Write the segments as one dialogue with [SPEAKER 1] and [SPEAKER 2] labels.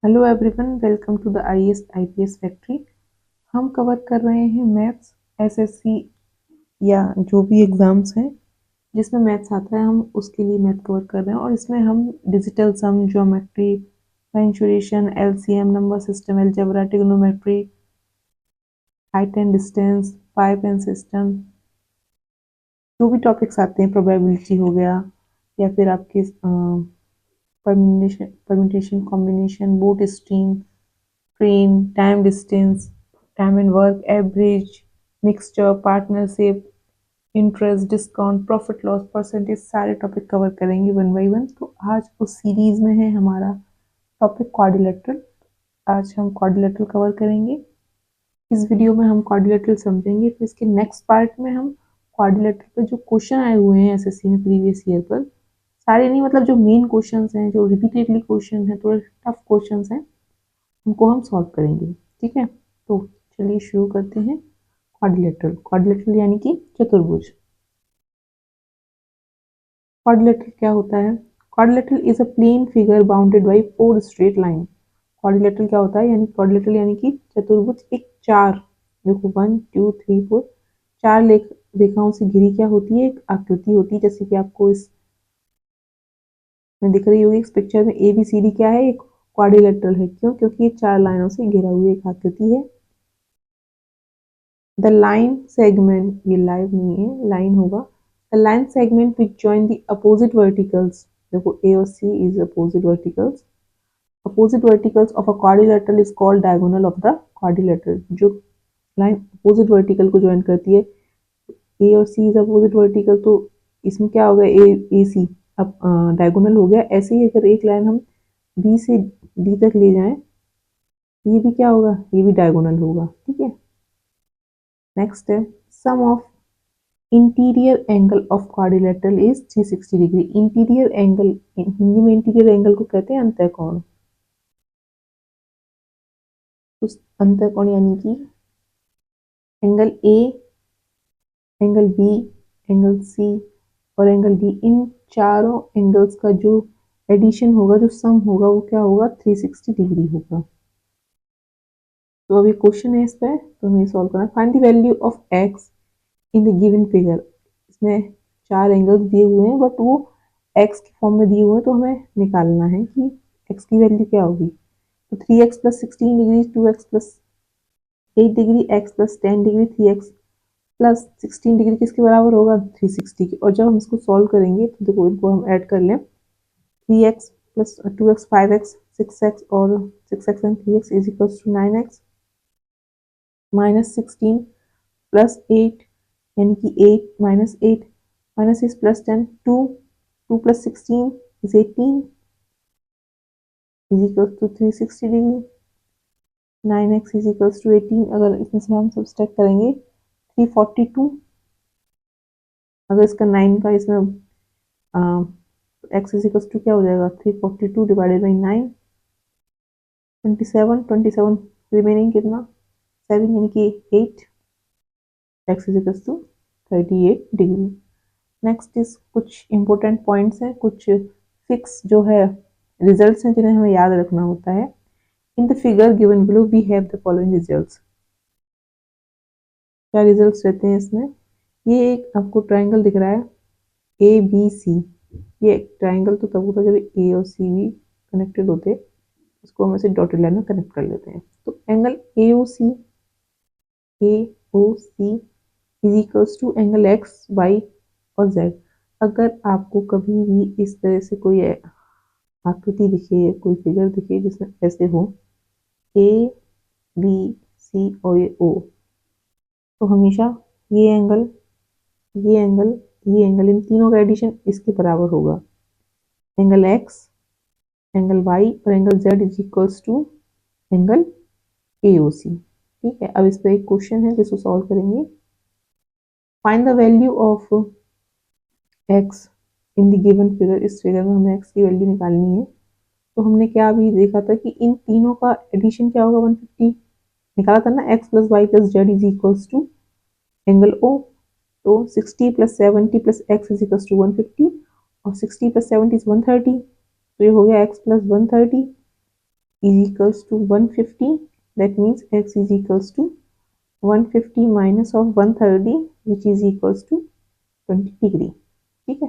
[SPEAKER 1] Hello everyone, welcome to the IAS IPS factory. हम cover कर रहे हैं मैथ्स एसएससी या जो भी एग्ज़ाम्स हैं जिसमें मैथ्स आता है, हम उसके लिए मैथ कवर कर रहे हैं। और इसमें हम digital sum, geometry, punctuation, LCM, number system, algebra, trigonometry, height and distance, pipe and cistern, जो भी टॉपिक्स आते हैं, प्रोबेबिलिटी हो गया या फिर आपके permutation combination, boat stream, train, time distance, time and work, average, mixture, partnership, interest, discount, profit loss, percentage, सारे टॉपिक कवर करेंगे वन बाय वन। तो आज उस सीरीज में है हमारा टॉपिक क्वाड्रिलेटरल। आज हम क्वाड्रिलेटरल कवर करेंगे। इस वीडियो में हम क्वाड्रिलेटरल समझेंगे, फिर इसके नेक्स्ट पार्ट में हम क्वाड्रिलेटरल पे जो क्वेश्चन आए हुए हैं एसएससी में प्रीवियस ईयर पर, सारे नहीं, मतलब जो मेन क्वेश्चंस हैं, जो रिपीटेडली क्वेश्चन हैं, थोड़े टफ क्वेश्चंस हैं, उनको हम सॉल्व करेंगे। ठीक है, तो चलिए शुरू करते हैं। क्वाड्रिलेटरल, क्वाड्रिलेटरल यानी कि चतुर्भुज। क्वाड्रिलेटरल क्या होता है? Quadrilateral is a plane figure bounded by four straight line. Quadrilateral क्या होता है? यानी क्वाड्रिलेटरल यानी कि चतुर्भुज एक चार, देखो 1 2 3 4, चार रेखाओं से घिरी क्या होती है? एक आकृति होती है। जैसे कि आपको इस में दिख रही होगी, इस पिक्चर में ABCD क्या है? एक क्वाड्रिलेटरल है। क्यों? क्योंकि ये चार लाइनों से घिरा हुआ एक आकृति है। द लाइन सेगमेंट, ये लाइव नहीं है, लाइन होगा। The line segment which join the opposite verticals, देखो A और C is opposite verticals. Opposite verticals of a quadrilateral is called diagonal of the quadrilateral. जो लाइन अपोजिट वर्टिकल को join करती है, A और C इज अपोजिट वर्टिकल, तो इसमें क्या होगा? AC अब डायगोनल हो गया। ऐसे ही अगर एक लाइन हम B से D तक ले जाएं, ये भी क्या होगा? ये भी डायगोनल होगा। ठीक है, नेक्स्ट है sum of interior angle of quadrilateral is 360 degree. Interior angle, Hindi में इंटीरियर एंगल को कहते हैं अंतःकोण। उस अंतःकोण यानी कि angle A, angle B, angle C और एंगल डी, इन चारों एंगल्स का जो एडिशन होगा, जो सम होगा, वो क्या होगा? 360 डिग्री होगा। तो अभी क्वेश्चन है इस पे, तो हमें सॉल्व करना। Find the value of x in the given figure. इसमें चार एंगल्स दिए हुए हैं, बट वो एक्स के फॉर्म में दिए हुए हैं, तो हमें निकालना है कि एक्स की वैल्यू क्या होगी। तो 3x plus 16 degree, 2x plus 8 degree, x plus 10 degree, 3x plus 16 degree किसके बराबर होगा? 360 के। और जब हम इसको सॉल्व करेंगे तो देखो, इनको हम ऐड कर लें। 3x plus 2x 5x, 6x और 6x and 3x is equals to 9x minus 16 plus 8, यानी कि 8 minus 8 minus is plus 10, 2 2 plus 16 is 18 is equals to 360 degree. 9x is equals to 18, अगर इसमें से हम सब्सट्रैक्ट करेंगे 342, अगर इसका 9 का इसमें x इज इक्वल्स टू क्या हो जाएगा? 342 डिवाइडेड बाई 9, 27 27, रिमेनिंग कितना? 7, यानी कि 8, x is equals to 38 degree. Next is कुछ इंपॉर्टेंट पॉइंट्स हैं, कुछ फिक्स जो है रिजल्ट्स हैं जिन्हें हमें याद रखना होता है। In the figure given below we have the following results. क्या रिजल्ट्स रहते हैं इसमें? ये एक आपको ट्राइंगल दिख रहा है ABC। ये ट्राइंगल तो तब होता है जब A और C भी कनेक्टेड होते हैं, इसको हम ऐसे डॉटेड लाइन में कनेक्ट कर लेते हैं। तो angle AOC is equals to angle X, Y और Z। अगर आपको कभी भी इस तरह से कोई आकृति दिखे, कोई फिगर दिखे जिसमें ऐसे हो ABC और ये O, तो हमेशा ये एंगल, ये एंगल, ये एंगल, इन तीनों का एडिशन इसके बराबर होगा। एंगल X, एंगल Y और angle Z is equals to angle AOC। ठीक है, अब इस पर एक क्वेश्चन है जिसको सॉल्व करेंगे। Find the value of x in the given figure. इस फिगर में हमें x की वैल्यू निकालनी है। तो हमने क्या अभी देखा था कि इन तीनों का एडिशन क्या होगा? 150 निकाला था ना। x plus Y plus Z is equals to angle O। तो 60 plus 70 plus x is equals to 150 और 60 प्लस 70 इज 130, तो ये हो गया x plus 130 is equals to 150. That means x is equals to 150 minus of 130 which is equals to 20 degree. ठीक है,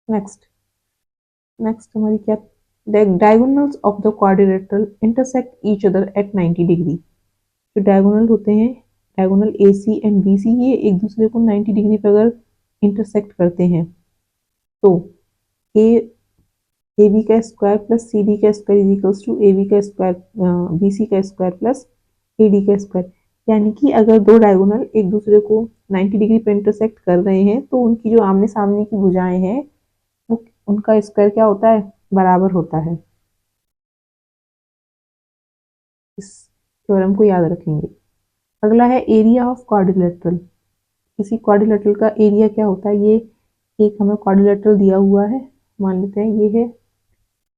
[SPEAKER 1] next हमारी क्या, the diagonals of the quadrilateral intersect each other at 90 degree. जो diagonal होते हैं, डायगोनल AC एंड BC, ये एक दूसरे को 90 डिग्री पर अगर इंटरसेक्ट करते हैं तो ए बी का स्क्वायर प्लस सी डी का square is equals to A B का स्क्वायर बी सी का स्क्वायर प्लस ए डी का स्क्वायर। यानी कि अगर दो डायगोनल एक दूसरे को 90 डिग्री पे इंटरसेक्ट कर रहे हैं तो उनकी जो आमने सामने की भुजाएं हैं वो उनका स्क्वायर क्या होता है, बराबर होता है। इस थ्योरम को याद रखेंगे। अगला है एरिया ऑफ क्वाड्रिलेटरल। किसी क्वाड्रिलेटरल का एरिया क्या होता है, ये एक हमें क्वाड्रिलेटरल दिया हुआ है, मान लेते हैं ये है,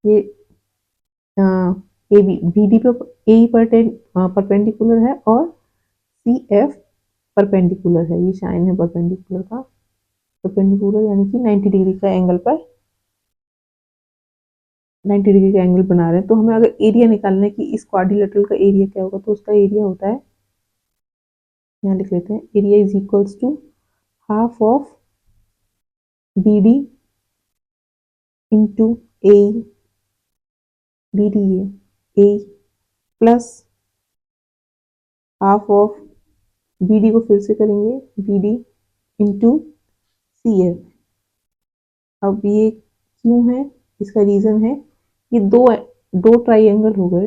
[SPEAKER 1] ये ए बी बी डी पे ए पर परपेंडिकुलर है और सी एफ परपेंडिकुलर है, ये साइन है परपेंडिकुलर का, परपेंडिकुलर यानी कि 90 डिग्री का एंगल पर 90 डिग्री का एंगल बना रहे हैं। तो हमें अगर एरिया निकालना है कि इस क्वाड्रिलेटरल का एरिया क्या होगा, तो उसका एरिया होता है, यहाँ लिख लेते हैं, area is equals to half of B D into A B D A plus half of B D को फिर से करेंगे B D into C F. अब ये क्यों है, इसका रीजन है ये दो दो ट्राइंगल हो गए,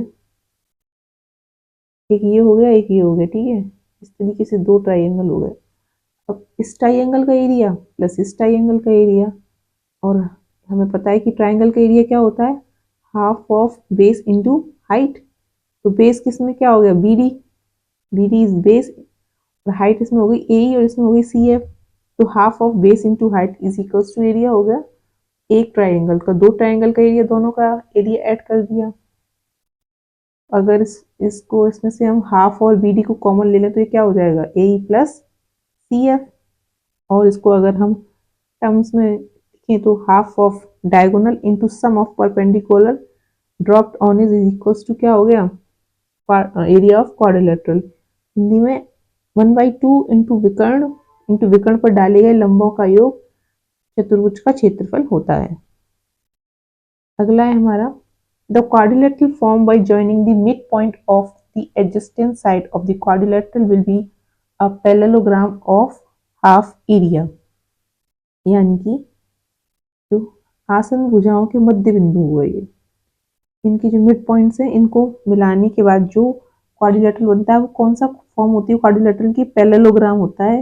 [SPEAKER 1] एक ये हो गया एक ये हो गया, ठीक है, इस तरीके से दो ट्राइंगल हो गए। अब इस ट्राइंगल का एरिया प्लस इस ट्राइंगल का एरिया, और हमें पता है कि ट्राइंगल का एरिया क्या होता है, half of base into height. तो बेस किसमें क्या हो गया, बी डी इज बेस, और हाइट इसमें हो गई ए और इसमें हो गई सी एफ। तो half of base into height is equals to area हो गया एक ट्राइंगल का, दो ट्राइंगल का एरिया, दोनों का एरिया ऐड कर दिया। अगर इसको इसमें से हम हाफ और बी डी को कॉमन ले लें तो ये क्या हो जाएगा, ए प्लस सी एफ। और इसको अगर हम टर्म्स में लिखें तो half of diagonal into sum of perpendicular dropped on is equals to क्या हो गया, एरिया ऑफ क्वाड्रिलेटरल। हिंदी में 1/2 इंटू विकर्ण पर डाले गए लंबों का योग चतुर्भुज का क्षेत्रफल होता है। अगला है हमारा, the quadrilateral formed by joining the midpoint of the adjacent side of the quadrilateral will be a parallelogram of half area। यानी कि जो आसन भुजाओं के मध्य बिंदु हुए, ये इनकी जो मिड पॉइंट्स हैं इनको मिलाने के बाद जो क्वाड्रिलेटरल बनता है वो कौन सा फॉर्म होती है, क्वाड्रिलेटरल की पैरेललोग्राम होता है,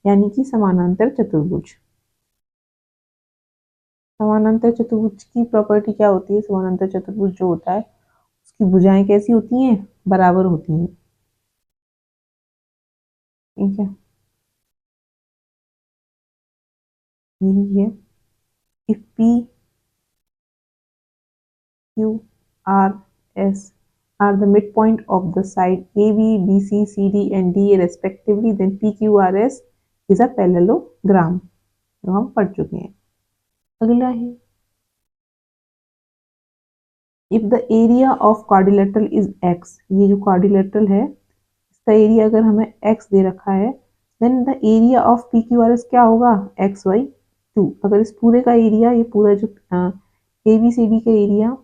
[SPEAKER 1] यानी कि समानांतर चतुर्भुज। समानांतर चतुर्भुज की प्रॉपर्टी क्या होती है, समानांतर चतुर्भुज जो होता है उसकी भुजाएं कैसी होती हैं, बराबर होती हैं। ठीक है, यही है, if P Q R S are the midpoint of the side AB, BC, CD and DA respectively, then PQRS is a parallelogram, जो हम पढ़ चुके हैं। अगला है, if the area of quadrilateral is x, ये जो quadrilateral है इसका एरिया अगर हमें x दे रखा है, then the area of PQRS क्या होगा, x/2। अगर इस पूरे का एरिया, ये पूरा जो ABCD का एरिया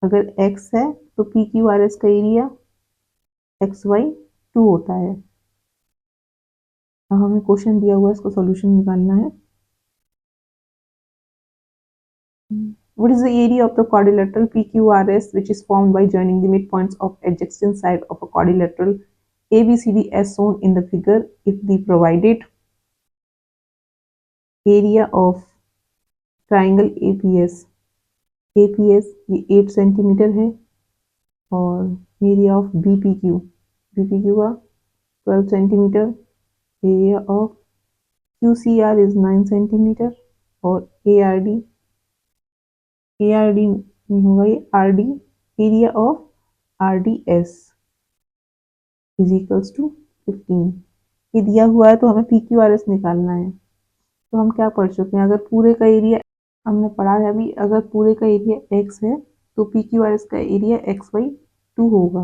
[SPEAKER 1] अगर x है तो PQRS का एरिया x/2 होता है। अब हमें क्वेश्चन दिया हुआ है, इसको सॉल्यूशन निकालना है। What is the area of the quadrilateral PQRS which is formed by joining the midpoints of adjacent side of a quadrilateral ABCD as shown in the figure if the provided area of triangle APS ये 8 centimetre है और area of BPQ का 12 centimetre, area of QCR is 9 centimetre और ARD नहीं होगा, ये RD, area of RDS is equals to 15। ये दिया हुआ है तो हमें PQRS निकालना है। तो हम क्या पढ़ चुके हैं, अगर पूरे का एरिया हमने पढ़ा है अभी, अगर पूरे का एरिया x है तो पी क्यू आर एस का एरिया XY2 होगा,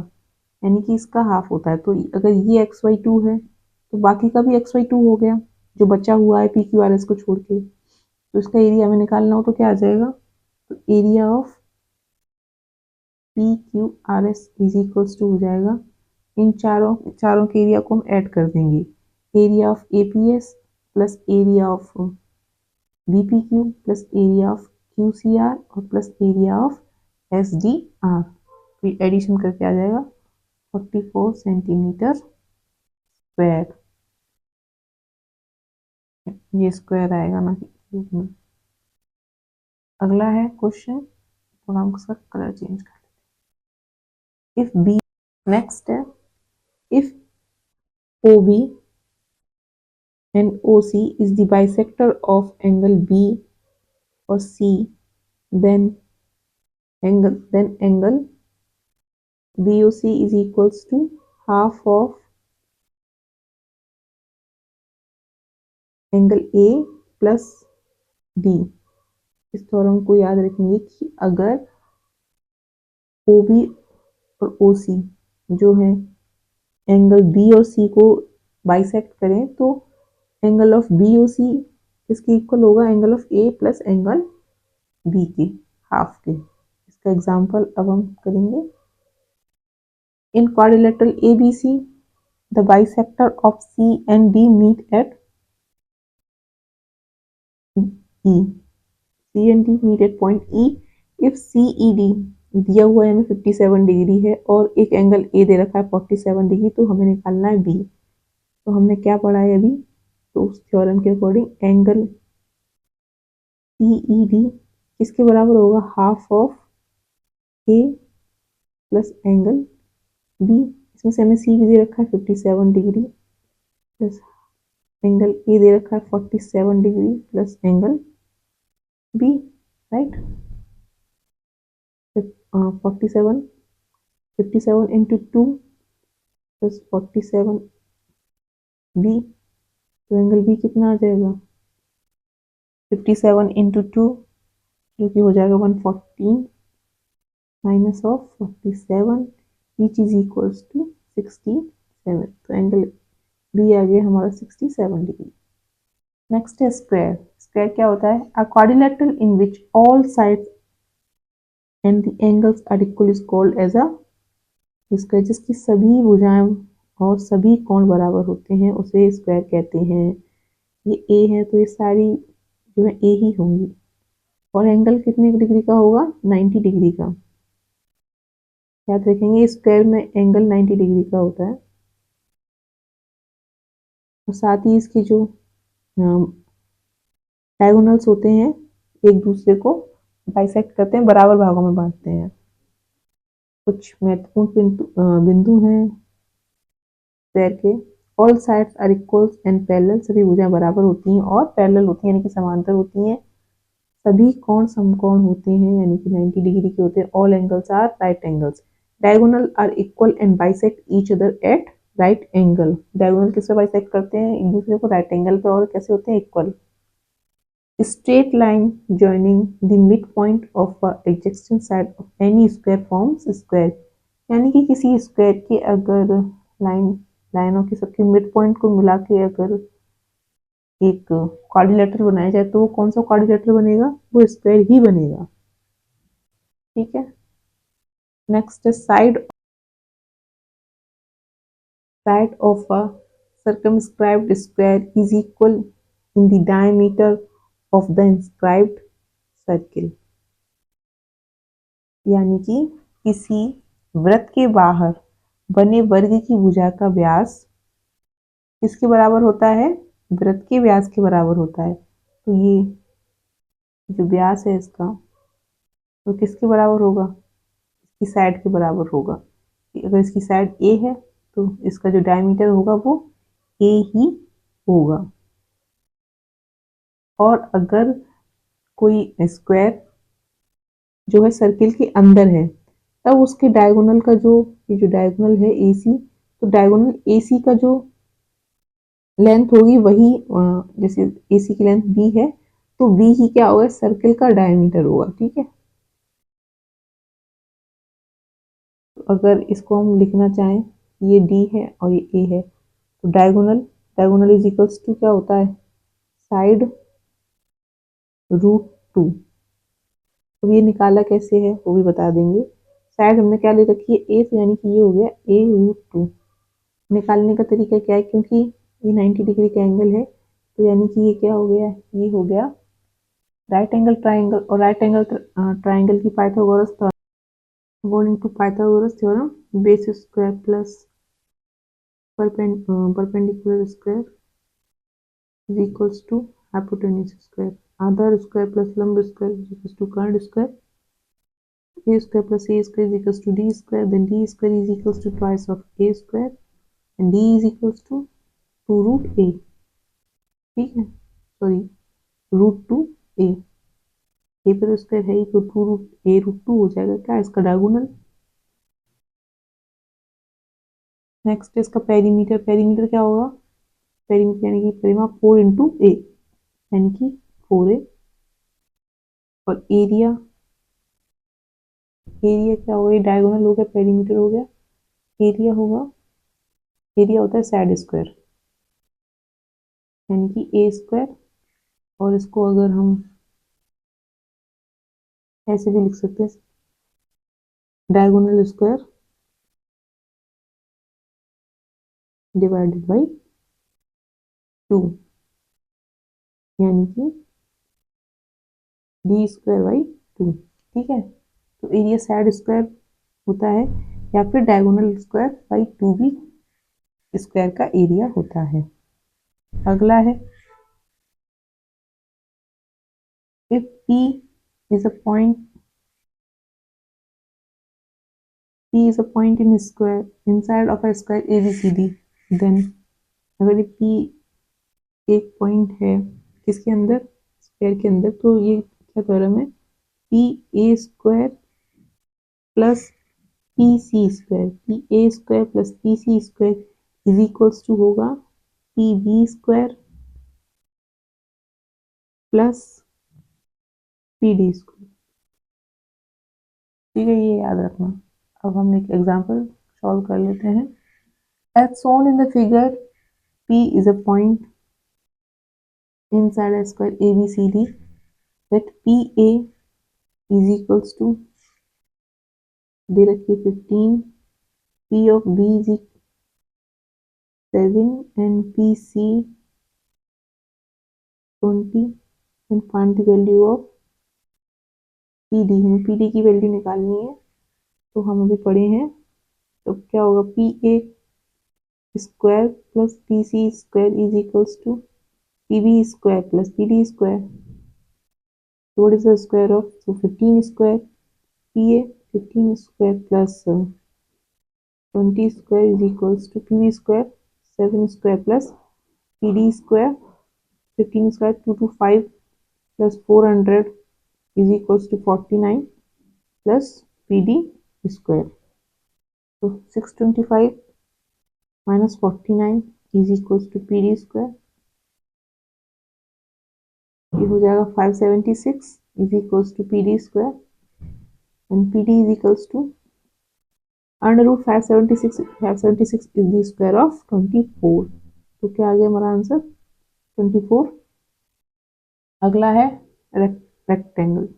[SPEAKER 1] यानी कि इसका हाफ होता है। तो अगर ये XY2 है तो बाकी का भी XY2 हो गया, जो बचा हुआ है पी क्यू आर एस को छोड़ के। तो इसका एरिया हमें निकालना हो तो क्या आ जाएगा, तो area of P Q R S is equals to हो जाएगा, इन चारों चारों के एरिया को हम ऐड कर देंगे, area of A P S plus area of B P Q plus area of Q C R और plus area of S D R. फिर एडिशन करके आ जाएगा 44 सेंटीमीटर स्क्वायर। ये स्क्वायर आएगा ना कि क्यूब में। अगला है क्वेश्चन, थोड़ा हम इसका कलर चेंज कर लेते हैं। इफ बी, नेक्स्ट है, if O B and OC is the bisector of angle B or C, then angle BOC is equals to half of angle A plus D। इस theorem को याद रखेंगे कि अगर OB और OC जो है एंगल B और C को बाइसेक्ट करें तो एंगल ऑफ BOC इसके इक्वल होगा angle of A plus angle B के हाफ के। इसका एग्जांपल अब हम करेंगे। In quadrilateral ABC, the bisector of C and D meet at E। C and D meet at point E if CED दिया हुआ है हमें 57 डिग्री है और एक एंगल A दे रखा है 47 डिग्री, तो हमें निकालना है B। तो हमने क्या पढ़ा है अभी, तो उस थ्योरम के अकॉर्डिंग एंगल CED किसके बराबर होगा, half of A plus angle B। इसमें से हमें C दे रखा है 57 डिग्री प्लस एंगल ए दे रखा है 47 degree plus angle B, right. 47 57 into 2 plus 47 B, तो एंगल बी कितना आ जाएगा 57 इंटू 2 जो कि हो जाएगा 114 minus of 47 which is equals to 67। तो एंगल बी आ गया हमारा 67 डिग्री। नेक्स्ट है स्क्वायर। स्क्वायर क्या होता है, a quadrilateral in which all sides and the angles are equal is called as a square. जिसकी सभी भुजाएं और सभी कोण बराबर होते हैं उसे स्क्वायर कहते हैं। ये ए है तो ये सारी जो है ए ही होंगी। और एंगल कितने डिग्री का होगा, 90 डिग्री का। याद रखेंगे स्क्वायर में एंगल 90 डिग्री का होता है। और साथ ही इसकी जो डायगोनल्स होते हैं एक दूसरे को बाइसेक्ट करते हैं, बराबर भागों में बांटते हैं। कुछ महत्वपूर्ण बिंदु हैं स्क्वायर के। All sides are equal and parallel, सभी भुजाएं बराबर होती हैं और पैरेलल होती हैं यानी कि समांतर होती हैं। सभी कोण समकोण होते हैं यानी कि 90 डिग्री के होते हैं। All angles are right angles. Diagonal are equal and bisect each other at right angle. Diagonal किससे बाइसेक्ट करते हैं, एक दूसरे को राइट एंगल पे, और कैसे होते हैं, equal. Straight line joining the midpoint of a adjacent side of any square forms square। यानी कि किसी स्क्वायर के अगर लाइनों के सबके मिड पॉइंट को मिला के अगर एक क्वाड्रिलेटरल बनाया जाए तो वो कौन सा क्वाड्रिलेटरल बनेगा, वो स्क्वायर ही बनेगा। ठीक है। Next side of a circumscribed square is equal in the diameter of the inscribed circle. यानी कि किसी वृत्त के बाहर बने वर्ग की भुजा का व्यास किसके बराबर होता है, वृत्त के व्यास के बराबर होता है। तो ये जो व्यास है इसका तो किसके बराबर होगा, इसकी साइड के बराबर होगा। अगर इसकी साइड ए है तो इसका जो डायमीटर होगा वो ए ही होगा। और अगर कोई स्क्वायर जो है सर्किल के अंदर है तब उसके डायगोनल का जो ये जो डायगोनल है AC, तो डायगोनल AC का जो लेंथ होगी वही जैसे AC की लेंथ B है तो B ही क्या होगा, सर्किल का डायमीटर होगा। ठीक है। तो अगर इसको हम लिखना चाहें, ये डी है और ये ए है, तो diagonal, diagonal is equals to क्या होता है, साइड रूट टू। अब ये निकाला कैसे है वो भी बता देंगे। साइड हमने क्या ले रखी है, ए, तो यानी कि ये हो गया ए रूट टू। निकालने का तरीका क्या है, क्योंकि ये 90 डिग्री का एंगल है, तो यानी कि ये क्या हो गया, ये हो गया राइट एंगल ट्राइंगल, और राइट एंगल ट्राइंगल की Pythagoras according to Pythagoras theorem, base square plus perpendicular square is equals to hypotenuse square, आधार स्क्वायर प्लस लंब स्क्वायर is equals to कर्ण square, a square plus a square is equals to d square, then d square is equals to twice of a square and d is equals to 2 root a, ठीक है, sorry root two ए, ए पे तो square है ही, तो 2 root ए root two हो जाएगा क्या, इसका डायगोनल। नेक्स्ट इसका पेरीमीटर, पेरीमीटर क्या होगा, पेरीमीटर यानी कि परिमाप 4 इंटू ए, यानी कि 4a, और एरिया, एरिया क्या होगा, डायगोनल हो गया, पेरीमीटर हो गया, एरिया होगा, एरिया होता है साइड स्क्वायर, यानी कि ए स्क्वायर, और इसको अगर हम ऐसे भी लिख सकते हैं, डायगोनल स्क्वायर डिवाइडेड बाई 2, यानी कि डी स्क्वायर बाई 2, ठीक है। तो एरिया साइड स्क्वायर होता है, या फिर डायगोनल स्क्वायर बाई 2 भी स्क्वायर का एरिया होता है। अगला है, if P is a point, P is a point in square inside of a square ABCD, then अगर ये P एक पॉइंट है किसके अंदर, स्क्वायर के अंदर, तो ये क्या थ्योरम है, P A square plus P C square, P A square plus P C square is equals to होगा P B square plus P D square, ठीक है, ये याद रखना। अब हम एक एग्जांपल सॉल्व कर लेते हैं। As shown in the figure, P is a point inside a square ABCD, that PA is equals to, दे रखी है 15, P of B is 7 and PC 20, and find the value of PD। हमें PD की value निकालनी है, तो हम अभी पढ़े हैं, तो क्या होगा, P A square plus P C square is equals to P B square plus P D square, what is the square of, so 15 square P A, 15 square plus 20 square is equals to P B square 7 square plus P D square 15 square 225 plus 400 is equals to 49 plus PD square. So 625 minus 49 is equals to PD square. ये हो जाएगा 576 is equals to PD square, and PD is equals to under root 576, 576 is the square of 24। तो क्या आ गया हमारा answer 24। अगला है rectangle.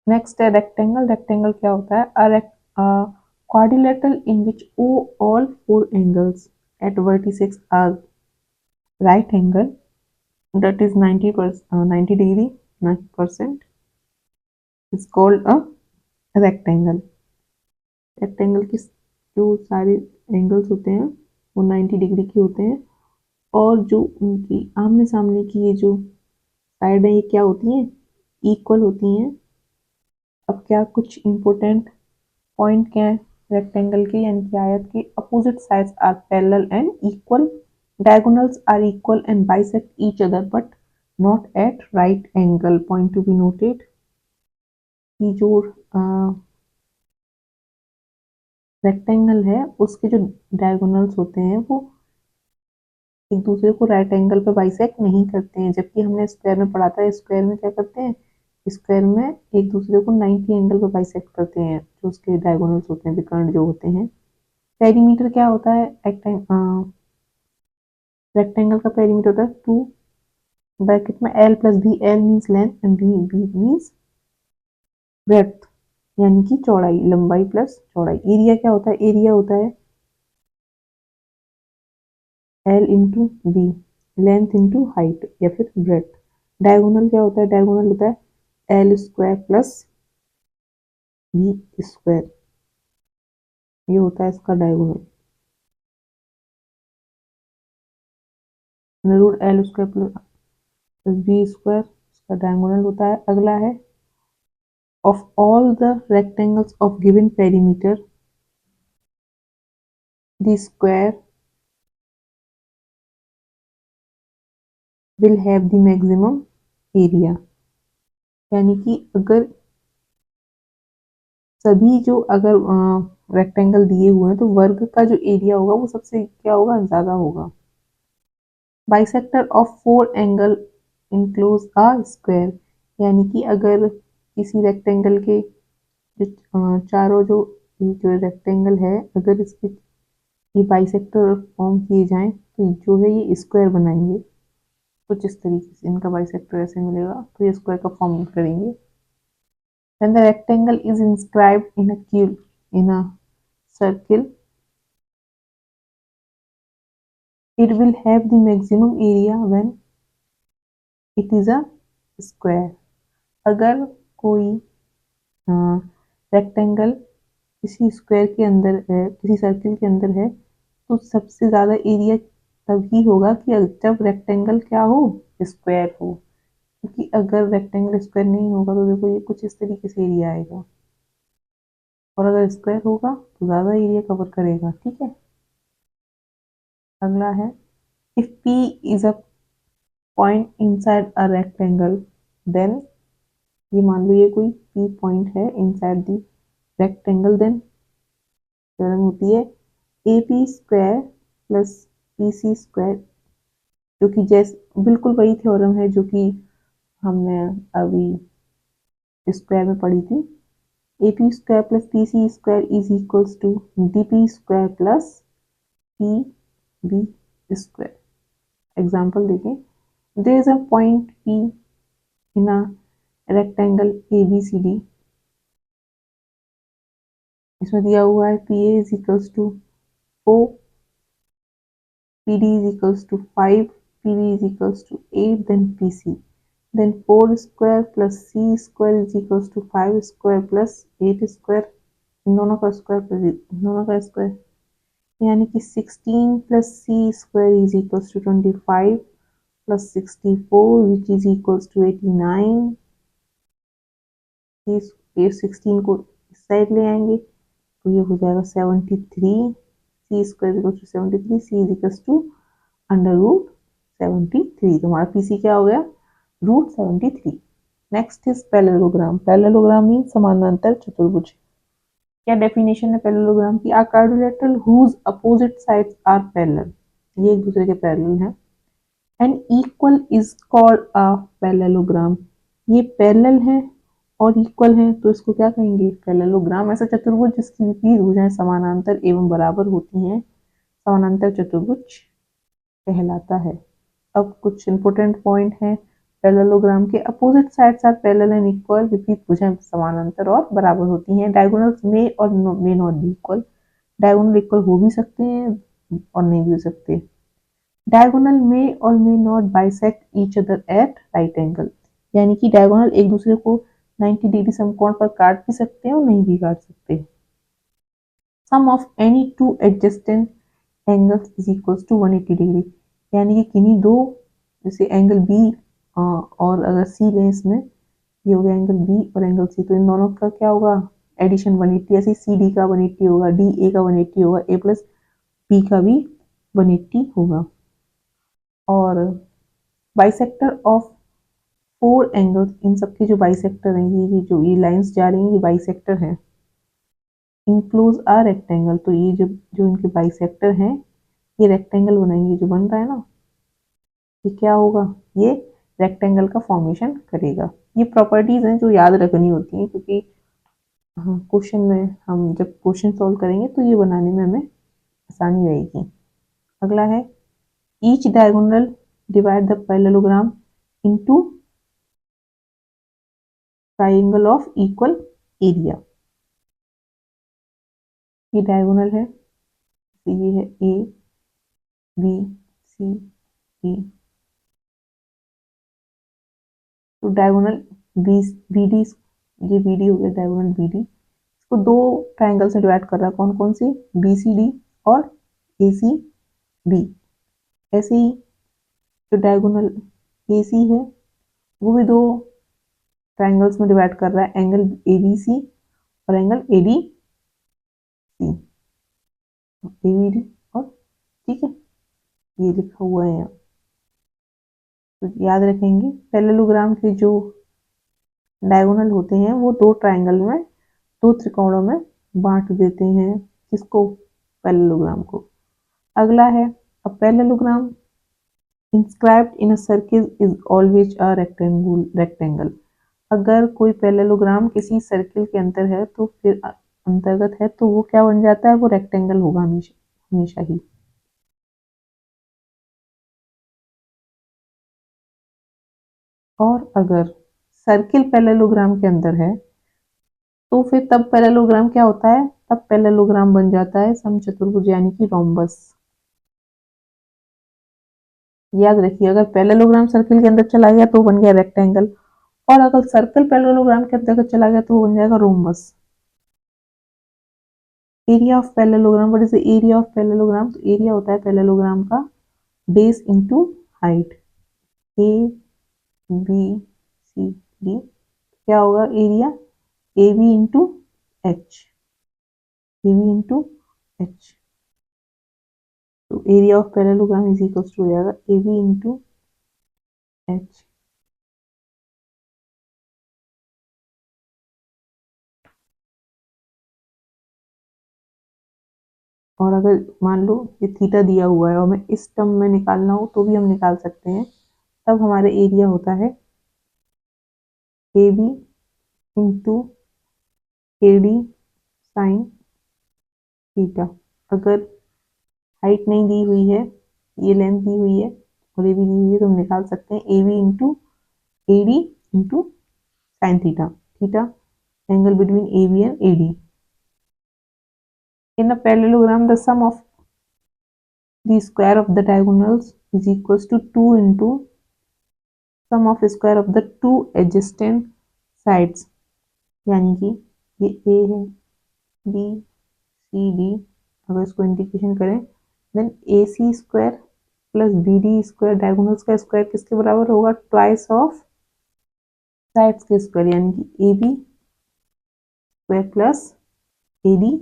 [SPEAKER 1] Next है रेक्टेंगल। रेक्टेंगल क्या होता है, quadrilateral in which all four angles at vertices are right angle, that is 90 degree 90% is called a rectangle। Rectangle की जो सारे एंगल्स होते हैं वो 90 डिग्री के होते हैं, और जो उनकी आमने सामने की ये जो साइड है ये क्या होती हैं, इक्वल होती हैं। अब क्या कुछ इम्पोर्टेंट पॉइंट क्या है रेक्टेंगल के, यानी कि आयत के, opposite sides are parallel and equal, diagonals are equal and bisect each other but not at right angle. Point to be noted कि जो रेक्टेंगल है उसके जो डायगोनल्स होते हैं वो एक दूसरे को राइट एंगल पर बाइसेक्ट नहीं करते हैं, जबकि हमने स्क्वायर में पढ़ा था, स्क्वायर में क्या करते हैं, स्क्वायर में एक दूसरे को 90 एंगल पर बाइसेक्ट करते हैं, जो उसके डायगोनल्स होते हैं, विकर्ण जो होते हैं। पेरीमीटर क्या होता है? रेक्टेंगल का पेरीमीटर होता है 2 ब्रैकेट में L plus B, L means length and B means breadth, यानी कि चौड़ाई, लंबाई प्लस चौड़ाई। एरिया क्या होता है? एरिया होता है L into B, length into height या फिर ब्रेड्थ। डायगोनल क्या होता है? डायगोनल होता है L square plus B square, ये होता है इसका diagonal. Root L square plus B square इसका डायगोनल होता है। अगला है of all the rectangles of given perimeter, the square will have the maximum area, यानी कि अगर सभी जो अगर रेक्टेंगल दिए हुए हैं तो वर्ग का जो एरिया होगा वो सबसे क्या होगा? ज्यादा होगा। Bisector of 4 angle enclose a square, यानी कि अगर किसी रेक्टेंगल के चारों जो रेक्टेंगल है, अगर इसके ये बाइसेक्टर फॉर्म किए जाएं तो जो है ये स्क्वायर बनाएंगे। कुछ इस तरीके से इनका बाइसेक्टर ऐसे मिलेगा, तो ये स्क्वायर का फॉर्म करेंगे। When the rectangle is inscribed in a circle, it will have the maximum area when it is a square. अगर कोई रेक्टेंगल किसी स्क्वायर के अंदर है, किसी सर्किल के अंदर है, तो सबसे ज्यादा एरिया तभी होगा कि जब रेक्टेंगल क्या हो? स्क्वायर हो। क्योंकि अगर रेक्टेंगल स्क्वायर नहीं होगा तो देखो ये कुछ इस तरीके से एरिया आएगा, और अगर स्क्वायर होगा तो ज्यादा एरिया कवर करेगा। ठीक है। अगला है if P is a point inside a rectangle, then ये मान लो ये कोई P पॉइंट है inside the rectangle, then theorem होती है AP square plus PC square, जो कि जैसे बिल्कुल वही थ्योरम है जो कि हमने अभी स्क्वायर में पढ़ी थी। AP square plus PC square is equals to DP square plus PB square. Example देखें, there is a point P in a rectangle ABCD, इसमें दिया हुआ है PA is equals to 4, PD is equals to 5, PB is equals to 8, then PC, then 4 square plus C square is equals to 5 square plus 8 square, इन दोनों का square plus इन दोनों का square, यानी कि 16 plus C square is equals to 25 plus 64 which is equals to 89। ये 16 को इस side ले आएंगे तो ये हो जाएगा 73, C square equal to 73, C is equal to under root 73। तो हमारा पीसी क्या हो गया? Root 73। Next is parallelogram. Parallelogram mean समानांतर चतुर्भुज। क्या डेफिनेशन है पैरेललोग्राम की? A quadrilateral whose opposite sides are parallel, ये एक दूसरे के पैरेलल हैं। And equal is called a parallelogram, ये पैरेलल है और इक्वल है तो इसको क्या कहेंगे? पैरेललोग्राम। ऐसा चतुर्भुज जिसकी विपरीत भुजाएं समानांतर एवं बराबर होती हैं समानांतर चतुर्भुज कहलाता है। अब कुछ इंपोर्टेंट पॉइंट है पैरेललोग्राम के। Opposite sides are parallel and equal, विपरीत भुजाएं समानांतर और बराबर होती हैं। डायगोनल्स में और may not be equal, diagonal equal हो भी सकते हैं और नहीं भी हो सकते। डायगोनल में और may not bisect each other at right angle, यानी कि डायगोनल एक दूसरे को 90 डिग्री समकोण पर काट भी सकते हैं और नहीं भी काट सकते। Sum of any two adjacent angles is equals to 180 degree, यानी कि किन्हीं दो, जैसे एंगल बी और अगर सी लें, इसमें ये हो गया एंगल बी और एंगल सी, तो इन दोनों का क्या होगा? एडिशन 180। ऐसे सी डी का 180 होगा, डी ए का 180 होगा, ए प्लस बी का भी 180 होगा। और बाइसेक्टर ऑफ 4 एंगल्स, इन सबके जो बाइसेक्टर हैं, ये जो ये लाइंस जा रही हैं ये बाइसेक्टर हैं। इंक्लोज आ रेक्टेंगल, तो ये जो इनके बाइसेक्टर हैं ये रेक्टेंगल बनाएंगे, जो बन रहा है ना ये क्या होगा? ये रेक्टेंगल का फॉर्मेशन करेगा। ये प्रॉपर्टीज हैं जो याद रखनी होती हैं, क्योंकि हाँ क्वेश्चन में हम जब क्वेश्चन सॉल्व करेंगे तो ये बनाने में हमें आसानी रहेगी। अगला है each diagonal divide the parallelogram into triangle of equal area. ये डायगोनल है, तो ये है ए बी सी डी, तो डायगोनल बी बी डी, ये बी डी हो गया डायगोनल बी डी। इसको दो ट्राइंगल से डिवाइड कर रहा है, कौन कौन सी, बी सी डी और ए सी बी। ऐसे ही जो डायगोनल ए सी है वो भी दो ट्राइंगल्स में डिवाइड कर रहा है, एंगल ए बी सी और angle A D C, A B D. और ठीक है, ये लिखा हुआ है यहाँ, तो याद रखेंगे पैरेललोग्राम के जो डायगोनल होते हैं वो दो ट्राइंगल में, दो त्रिकोणों में बांट देते हैं, किसको, पैरेललोग्राम को। अगला है a parallelogram inscribed in a circle is always a rectangle। अगर कोई पैरेललोग्राम किसी सर्किल के अंदर है तो फिर अंतर्गत है तो वो क्या बन जाता है, वो रेक्टेंगल होगा हमेशा, हमेशा ही। और अगर सर्किल पैरेललोग्राम के अंदर है तो फिर तब पैरेललोग्राम क्या होता है, तब पैरेललोग्राम बन जाता है समचतुर्भुज यानी कि रोम्बस। याद रखिए, अगर पैरेललोग्राम सर्किल के अंदर चला गया तो बन गया रेक्टेंगल, और अगर सर्कल पैरेललोग्राम के अंदर चला गया तो वो बन जाएगा rhombus. Area of parallelogram, what is the area of parallelogram, तो एरिया होता है पैरेललोग्राम का base into height. A B C D, क्या होगा area, A B into H, A B into H, तो area of parallelogram is equal to हो जाएगा A B into H. और अगर मान लो ये थीटा दिया हुआ है और हमें इस टर्म में निकालना हो तो भी हम निकाल सकते हैं, तब हमारे एरिया होता है A B into A D sine theta. अगर हाइट नहीं दी हुई है, ये लेंथ दी हुई है और ये भी दी हुई है, तो हम निकाल सकते हैं A B into A D into sine theta, theta angle between A B and A D. In a parallelogram, the sum of the square of the diagonals is equals to 2 into sum of square of the two adjacent sides। यानी कि ये A है, B C D, अगर इसको integration करें then A C square plus B D square, diagonals का square किसके बराबर होगा, ट्वाइस ऑफ साइड्स के स्क्वायर, यानी कि A B square plus A D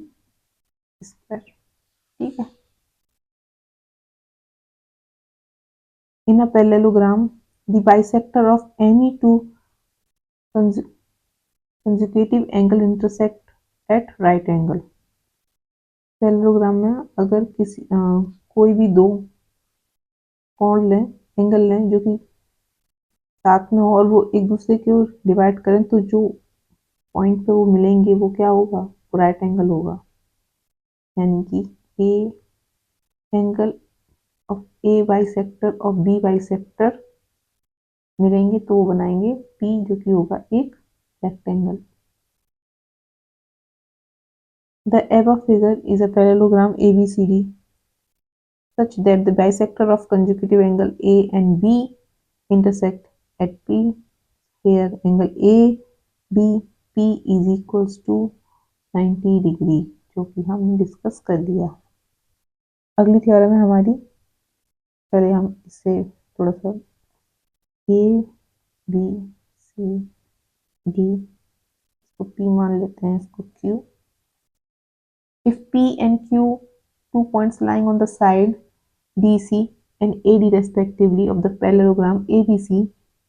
[SPEAKER 1] square. ठीक है, in a parallelogram the bisector of any two consecutive angle intersect at right angle. Parallelogram में अगर किसी कोई भी दो कोण लें, एंगल लें जो कि साथ में हो और वो एक दूसरे के डिवाइड करें, तो जो पॉइंट पे वो मिलेंगे वो क्या होगा, वो राइट एंगल होगा। यानी कि A angle of A bisector of B bisector मिलेंगे तो वो बनाएंगे पी, जो कि होगा एक rectangle. The above figure is a parallelogram ABCD such that the bisector of consecutive angle A and B intersect at P, where angle ABP is equals to 90 degree, जो कि हमने डिस्कस कर लिया। अगली थ्योरम है हमारी, पहले हम इससे थोड़ा सा ए बी सी डी, इसको पी मान लेते हैं, इसको Q. If P and Q, two points lying on the side DC and AD respectively of the parallelogram ABC,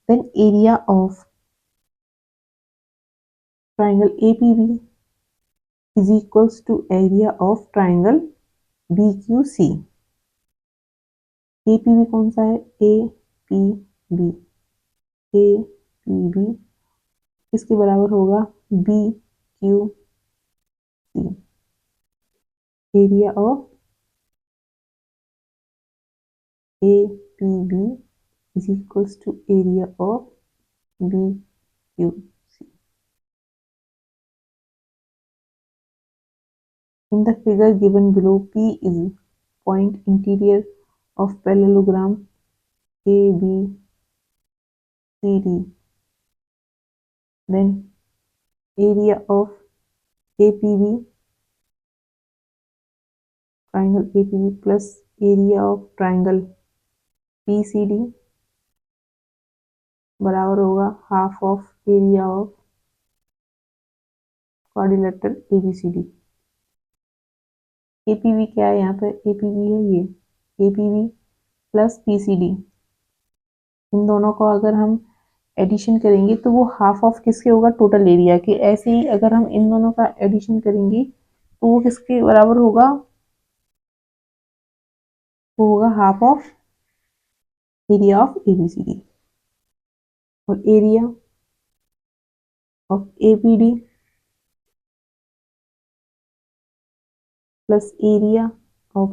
[SPEAKER 1] then area of triangle APB is equals to area of triangle BQC। APB कौन सा है, APB, APB किसके बराबर होगा, B Q C. Area of A P B is equals to area of B Q C. In the figure given below, P is point interior of parallelogram ABCD. Then area of APB, triangle APB plus area of triangle PCD बराबर होगा half of area of quadrilateral ABCD। APB क्या है, यहाँ पर APB है ये, APB plus PCD, इन दोनों को अगर हम एडिशन करेंगे तो वो हाफ ऑफ किसके होगा, टोटल एरिया के। ऐसे ही अगर हम इन दोनों का एडिशन करेंगे तो वो किसके बराबर होगा, वो होगा half of area of ABCD. और area of APD plus area of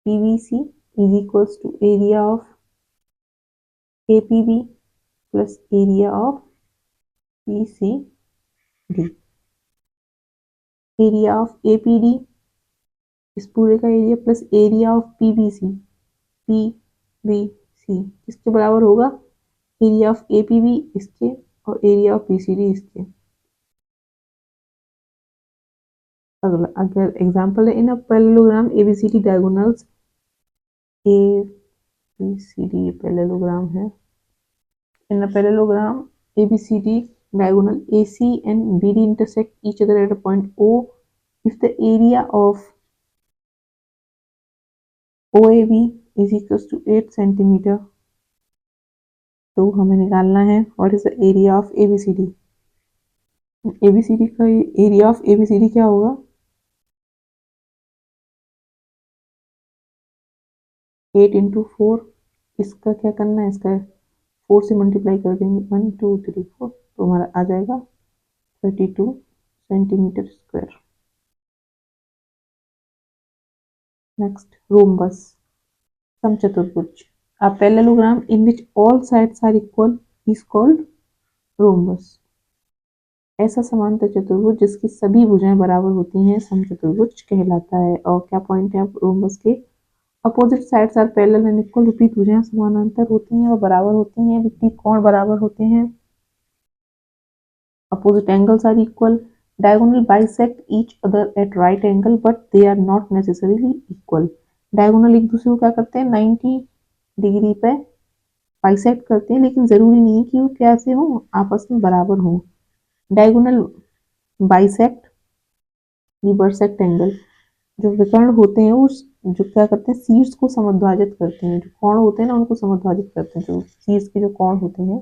[SPEAKER 1] PVC is equals to area of APB plus area of PCD. Area of APD इस पूरे का area plus area of PBC, PBC किसके बराबर होगा, area of APB इसके और area of PCD इसके। अगला अगर एग्जांपल है, in a parallelogram ABCD diagonals, A B C D parallelogram है, in a parallelogram ABCD diagonal AC and BD intersect each other at a point O if the area of OAB is equals to 8 centimeter। तो हमें निकालना है what is the area of ABCD. ABCD का area of ABCD क्या होगा, 8 into 4, इसका क्या करना है, इसका 4 से मल्टीप्लाई कर देंगे, 1 2 3 4, तो हमारा आ जाएगा 32 सेंटीमीटर स्क्वायर। नेक्स्ट, रोम्बस, समचतुर्भुज। A parallelogram in which all sides are equal is called rhombus। ऐसा समांतर चतुर्भुज जिसकी सभी भुजाएं बराबर होती हैं समचतुर्भुज कहलाता है। और क्या पॉइंट है रोम्बस के, opposite sides are parallel and equal, विपरीत भुजाएं समानांतर होती हैं और बराबर होती हैं। विपरीत कोण बराबर होते हैं। Opposite angles are equal, diagonal bisect each other at right angle but they are not necessarily equal. Diagonal एक दूसरे को क्या करते हैं, 90 डिग्री पे बाइसेक्ट करते हैं, लेकिन जरूरी नहीं है कि वो कैसे हो, आपस में बराबर हो। डायगोनल बाइसेक्ट, रिवर्सेक्ट एंगल, जो विकर्ण होते हैं उस जो क्या करते हैं, शीर्ष को समद्वाजित करते हैं। जो कोण होते हैं ना उनको समद्वाजित करते हैं, जो शीर्ष के जो कोण होते हैं।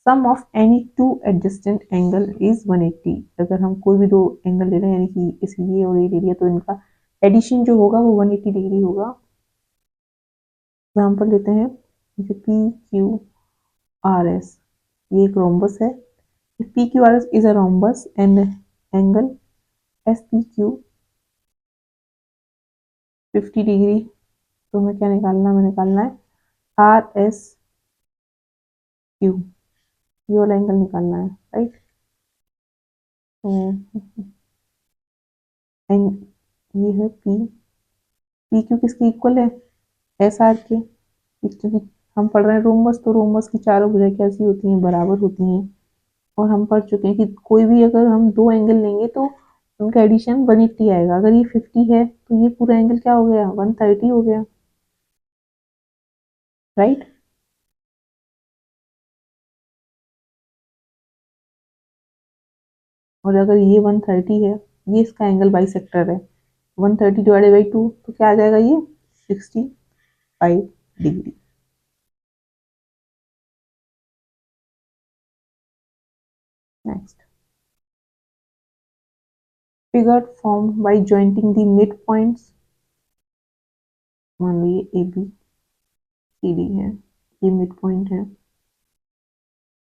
[SPEAKER 1] Sum of any two adjacent angle is 180। अगर हम कोई भी दो एंगल ले रहे हैं, यानी कि इस ये और ये ले लिया, तो इनका एडिशन जो होगा वो 180 डिग्री होगा। एग्जाम्पल लेते हैं, जैसे पी क्यू आर एस, ये एक रोम्बस है। If PQRS is a rhombus and angle SPQ 50 degree, तो हमें क्या निकालना है, हमें निकालना है RSQ, ये वाला एंगल निकालना है, राइट। ये है PQ किसके इक्वल है, SR के। क्योंकि हम पढ़ रहे हैं रोम्बस, तो रोम्बस की चारों भुजाएं कैसी होती हैं, बराबर होती हैं। और हम पढ़ चुके हैं कि कोई भी अगर हम दो एंगल लेंगे तो उनका एडिशन 180 आएगा। अगर ये 50 है तो ये पूरा एंगल क्या हो गया, 130 हो गया, राइट। और अगर ये 130 है, ये इसका एंगल बाइसेक्टर है, 130 डिवाइडेड बाई 2, तो क्या आ जाएगा, ये 65 degree. Next, figure form by jointing the mid points. मान लो ये ए बी सी डी है, ये मिड पॉइंट है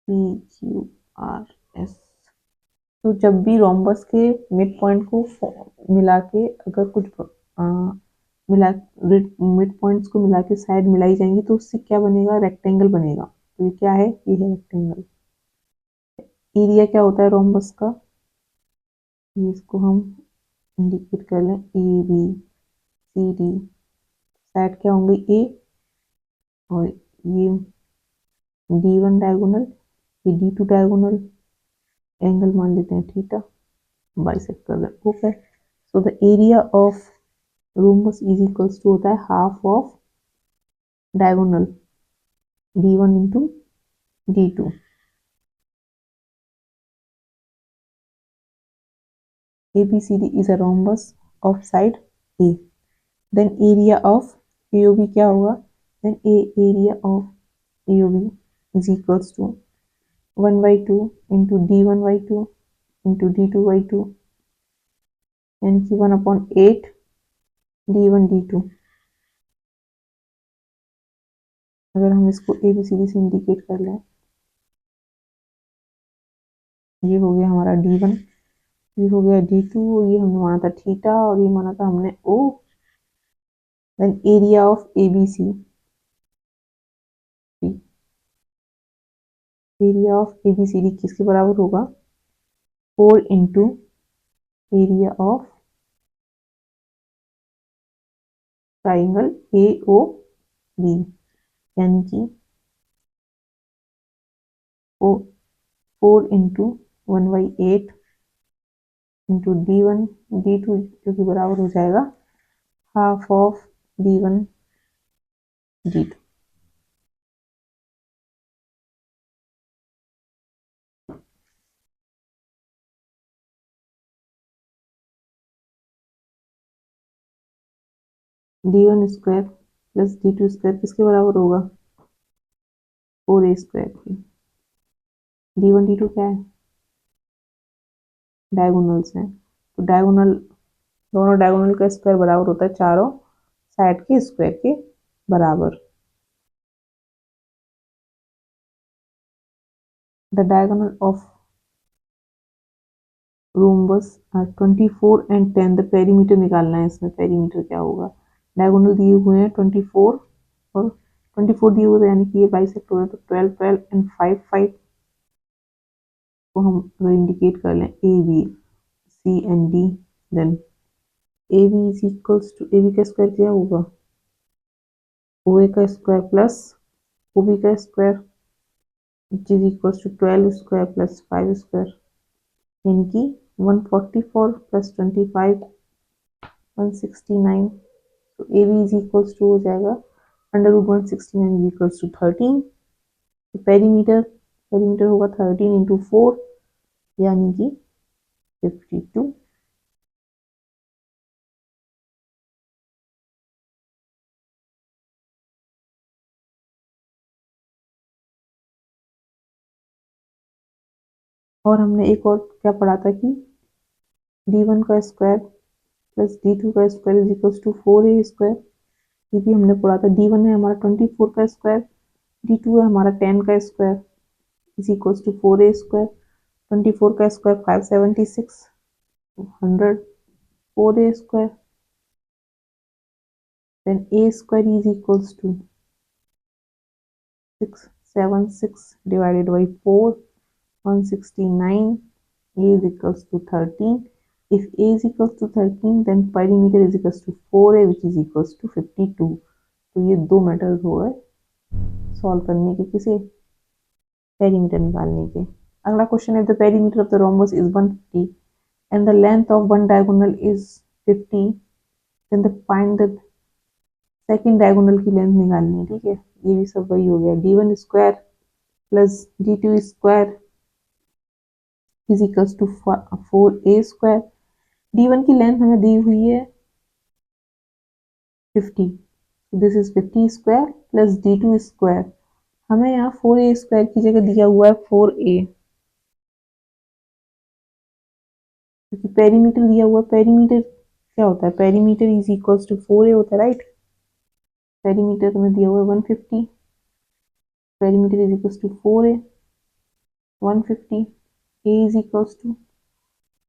[SPEAKER 1] पी क्यू आर एस। तो जब भी रोम्बस के मिड पॉइंट को मिला के अगर कुछ मिला मिड पॉइंट्स को मिला के साइड मिलाई जाएंगी तो उससे क्या बनेगा, रेक्टेंगल बनेगा। तो ये क्या है, ये है रेक्टेंगल। एरिया क्या होता है रोम्बस का, ये इसको हम इंडिकेट कर लें, A B C D. Side क्या होंगे, ए, और ये डी वन डायगोनल, ये डी टू डायगोनल, एंगल मान लेते हैं थीटा, बाइसेक्ट कर दें, okay. So the area of rhombus is equals to होता है half of diagonal D one into D two. ABCD is a rhombus of side A. Then area of AOB क्या होगा, then area of AOB is equals to 1 by 2 into D1 by 2 into D2 by 2 यानी कि 1/8 D1 D2। अगर हम इसको ABCD से indicate कर लें, ये हो गया हमारा D1, ये हो गया D2, ये हमने माना था थीटा और ये माना था हमने O। Then area of ABC, area of ABCD किसके बराबर होगा, 4 into area of triangle AOB, यानी कि 4 इंटू 1/8 इंटू D1 D2 जो कि बराबर हो जाएगा half of D1 D2। D1 square plus D2 square किसके बराबर होगा, 4A स्क्वायर की। D1 D2 क्या है, डायगोनल्स हैं, तो डायगोनल, दोनों डायगोनल का स्क्वायर बराबर होता है चारों साइड के स्क्वायर के बराबर। The diagonal of rhombus 24 and 10, the perimeter निकालना है, इसमें पेरीमीटर क्या होगा, डायगोनल दिए हुए हैं 24 और 24 दिए हुए, यानी कि ये बाइसेक्ट हो रहा है, तो 12 12 एंड 5 5 को हम अगर इंडिकेट कर लें A B C and D, then A B is equals to, A B का स्क्वायर क्या होगा, ओ ए का स्क्वायर प्लस ओ बी का square which is equals to 12 square plus 5 square, यानी कि 144 प्लस 25 169। तो A B is equals to हो जाएगा under root 169 is equals to 13। तो पेरीमीटर, पेरीमीटर होगा 13 इंटू 4 यानी कि 52। और हमने एक और क्या पढ़ा था कि D1 का स्क्वायर प्लस D2 का square is equals to 4A square. ये भी हमने पढ़ा था, D1 है हमारा 24 का स्क्वायर, D2 है हमारा 10 का square is equals to 4A स्क्वायर। 24 का square 576, 100 4A square, then A square is equals to 676 divided by 4 169, A is equals to 13. If A is equals to 13, then perimeter is equals to 4A which is equals to 52. तो ये दो method हो गए solve करने के, किसे, perimeter निकालने के। अगला क्वेश्चन है, the perimeter of the rhombus is 150 and the length of one diagonal is 50, then the find the second diagonal की लेंथ निकालनी है, ठीक है। ये भी सब वही हो गया, D1 square plus D2 square is equals to 4A square. D1 की लेंथ हमें दी हुई है 50, this is 50 square plus D2 square, हमें यहाँ 4A स्क्वायर की जगह दिया हुआ है 4A, क्योंकि पेरीमीटर दिया हुआ, पेरीमीटर क्या होता है, perimeter is equals to 4A होता है, राइट। पेरीमीटर तुम्हें दिया हुआ है 150, perimeter is equals to 4A। 150. A is equals to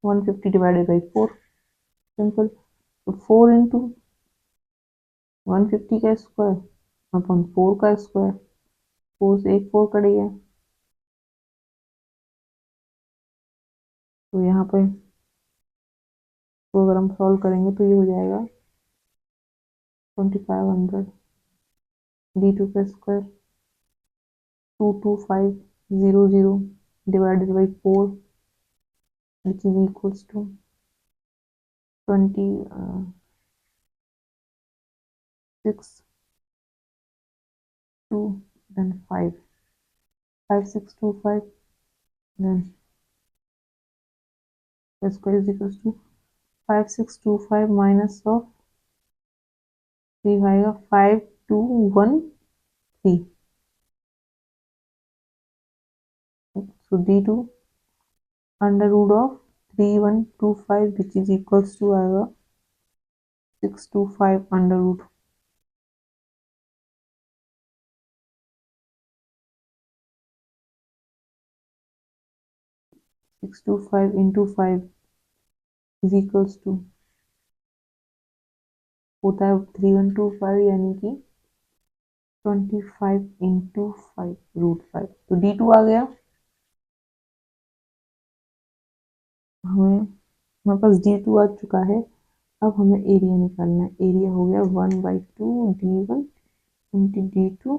[SPEAKER 1] 150 divided by 4. Simple. तो 4 into 150 का स्क्वायर अपॉन 4 का स्क्वायर, 4 से एक 4 कट गया, तो यहाँ पे तो अगर हम सॉल्व करेंगे तो ये हो जाएगा 2500 d2 का square 22500 divided by 4 which is equals to 26 2 then 5 5625 then the square is equals to 5625 minus of 3 आएगा 5213. So d2 under root of 3125 which is equals to आएगा 625 under root 625 into 5 is equals to होता है 3125 यानी कि 25 into 5 root 5. तो d2 आ गया. हमारे पास d2 आ चुका है. अब हमें एरिया निकालना है. एरिया हो गया 1/2 d1 into d2.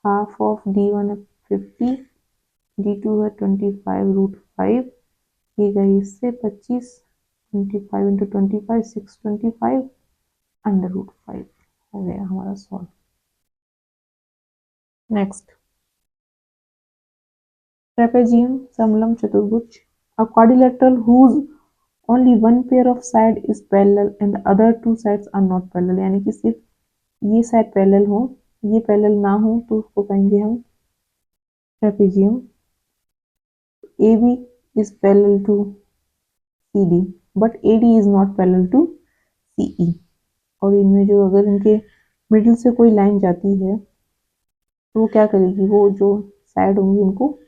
[SPEAKER 1] Half of d1 है 50, d2 है 25 रूट 5. ये गई इससे 25, 25 into 25 625 अंडर रूट 5 हो गया हमारा सॉल्व. नेक्स्ट ट्रेपेजियम समलंब चतुर्भुज. A quadrilateral whose only one pair of side is parallel and the other two sides are not parallel. यानी कि सिर्फ ये साइड पैरेलल हो, ये पैरेलल ना हो तो उसको कहेंगे हम trapezium. AB is parallel to CD but AD is not parallel to CE. और इनमें जो अगर इनके मिडिल से कोई लाइन जाती है तो वो क्या करेगी, वो जो साइड होंगी उनको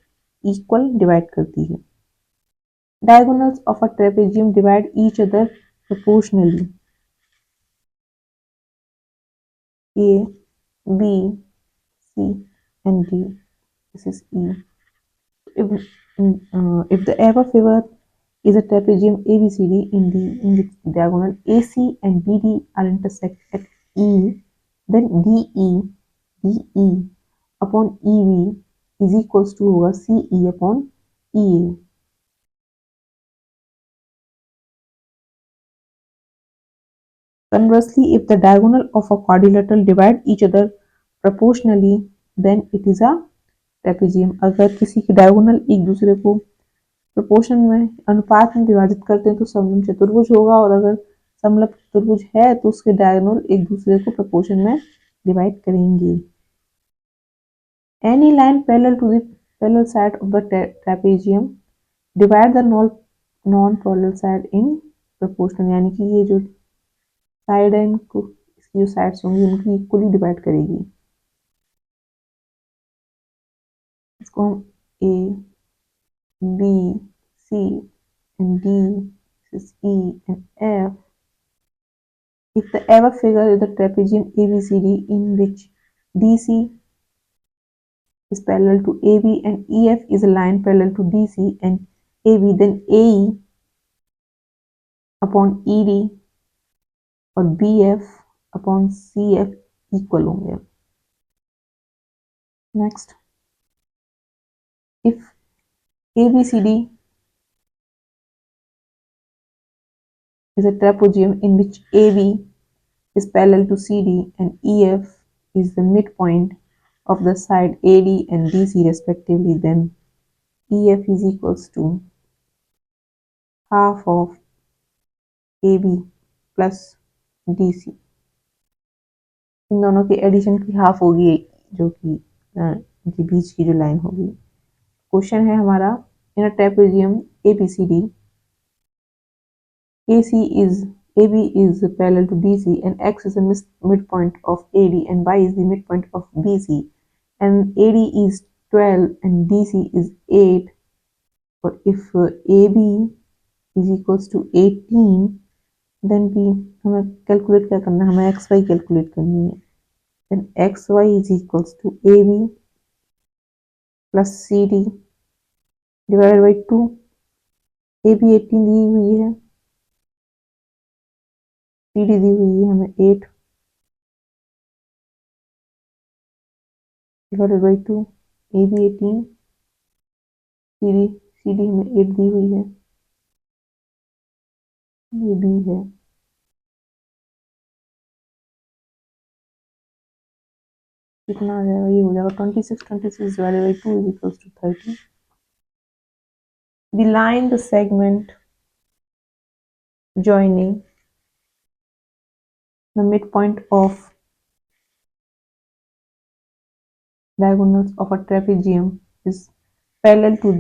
[SPEAKER 1] इक्वल डिवाइड करती है. Diagonals of a trapezium divide each other proportionally. A, B, C, and D. This is E. If the above figure is a trapezium ABCD in which the diagonal AC and BD are intersect at E, then DE upon EB is equals to होगा CE upon EA. Conversely, if the diagonal of a quadrilateral divide each other proportionally, then it is a trapezium. अगर किसी के diagonal एक दूसरे को proportion में अनुपात में विभाजित करते हैं तो समलंब चतुर्भुज होगा, और अगर समलंब चतुर्भुज है तो उसके डायगोनल एक दूसरे को प्रोपोर्शन में डिवाइड करेंगे. Any line parallel to the parallel side of the trapezium divide the non-parallel side in proportion. यानी कि ये जो साइड है इनको, इसकी जो साइड्स होंगी उनकी इक्वली डिवाइड करेगी. इसको हम A, B, C and D, this is E and F. If the above figure is the trapezium ABCD in which DC is parallel to AB and EF is a line parallel to DC and AB, then AE upon ED और BF upon CF equal होंगे. Next, if ABCD is a trapezium in which AB is parallel to CD and EF is the midpoint of the side AD and DC respectively, then EF is equals to half of AB plus DC. इन दोनों के addition की half होगी जो कि इनके बीच की जो line होगी. क्वेश्चन है हमारा, इन अ trapezium ABCD AB is parallel to DC and X is the midpoint of AD and Y is the midpoint of BC and AD is 12 and DC is 8, or if AB is equals to 18, then भी हमें calculate क्या करना है, हमें XY calculate करनी है. Then XY is equals to AB plus CD divided by 2. AB 18 दी हुई है, CD दी हुई है हमें 8 divided by 2. AB 18, CD हमें 8 दी हुई है, ये B है. कितना आ जाएगा, ये हो जाएगा 26 divided by 2 is equals to 30. The line, the segment joining the midpoint of diagonals of a trapezium is parallel to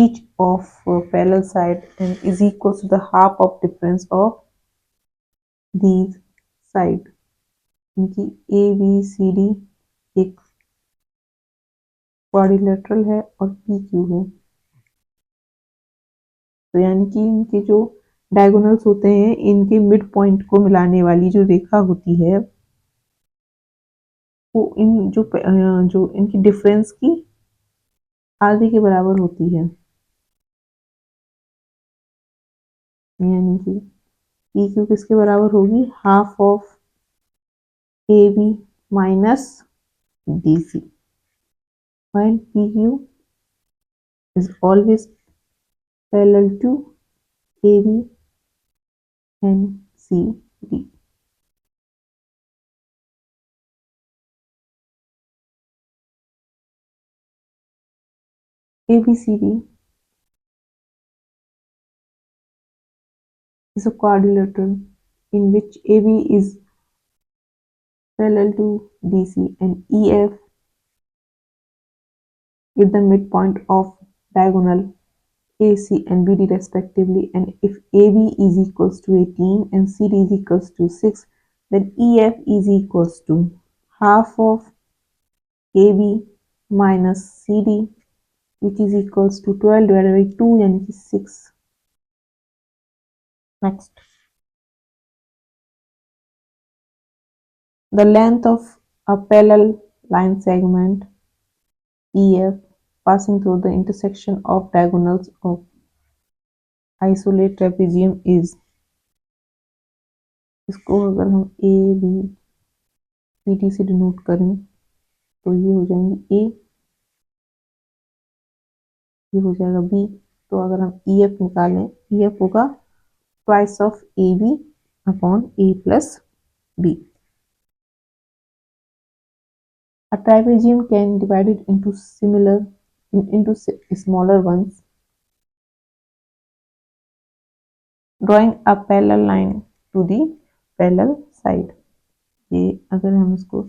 [SPEAKER 1] each of parallel side and is equals to the half of difference of these side. इनकी A B C D एक quadrilateral है और PQ है, तो यानी कि इनके जो डायगोनल्स होते हैं, इनके मिड पॉइंट को मिलाने वाली जो रेखा होती है वो इन जो इनकी डिफरेंस की आधे के बराबर होती है. यानी कि PQ किसके बराबर होगी, half of AB minus DC, when PQ is always parallel to AB and CD. ABCD is a quadrilateral in which AB is parallel to DC and EF is the midpoint of diagonal AC and BD respectively, and if AB is equals to 18 and CD is equals to 6, then EF is equals to half of AB minus CD, which is equals to 12 divided by 2 यानी कि 6. Next, the length of a parallel line segment EF passing through the intersection of diagonals of isolate trapezium is, इसको अगर हम A B C D से denote करें तो ये हो जाएंगे A, ये हो जाएगा B. तो अगर हम EF निकालें, EF होगा twice of AB upon A plus B. A trapezium can be divided into smaller ones. Drawing a parallel line to the parallel side. ये अगर हम इसको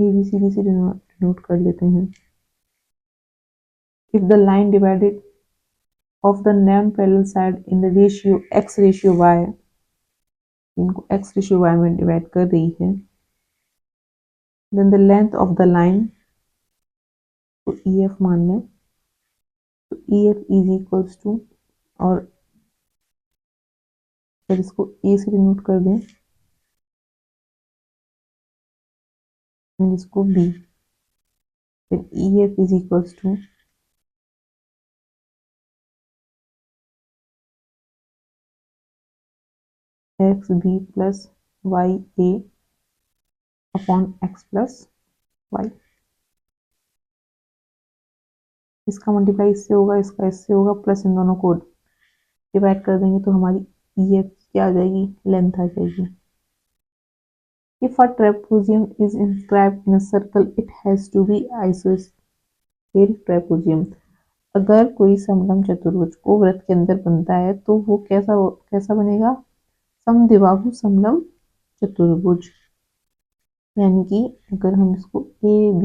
[SPEAKER 1] ABCD से डिनोट कर लेते हैं. If the line divided of the non-parallel side in the ratio x ratio y, इनको x ratio y में डिवाइड कर रही है, then the length of the line को EF मान लें, तो EF is equals to, और फिर इसको A से डिनोट कर दें और इसको B, then EF is equals to XB plus YA upon X plus Y. इसका मल्टीप्लाई इससे होगा, इसका इससे होगा, प्लस इन दोनों को डिवाइड कर देंगे तो हमारी EF क्या आ जाएगी, लेंथ आ जाएगी. If a trapezium is inscribed in a circle, it has to be isosceles trapezium. अगर कोई समलंब चतुर्भुज को वृत्त के अंदर बनता है तो वो कैसा बनेगा, समद्विबाहु समलंब चतुर्भुज. यानी कि अगर हम इसको A B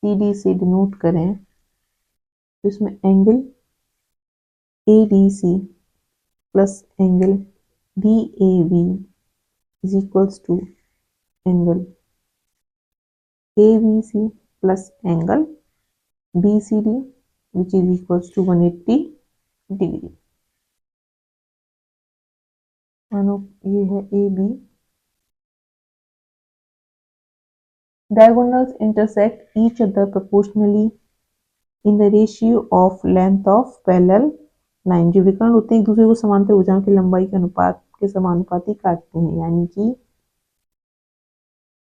[SPEAKER 1] C D से डिनोट करें तो इसमें angle ADC plus angle BAB is equals to angle ABC plus angle BCD which is equals to 180 degree। मानो ये है AB। Diagonals intersect each other proportionally in the ratio of length of parallel line। जो विकर्ण होते हैं एक दूसरे को समांतर भुजाओं की लंबाई के अनुपात के समानुपाती काटते हैं, यानी कि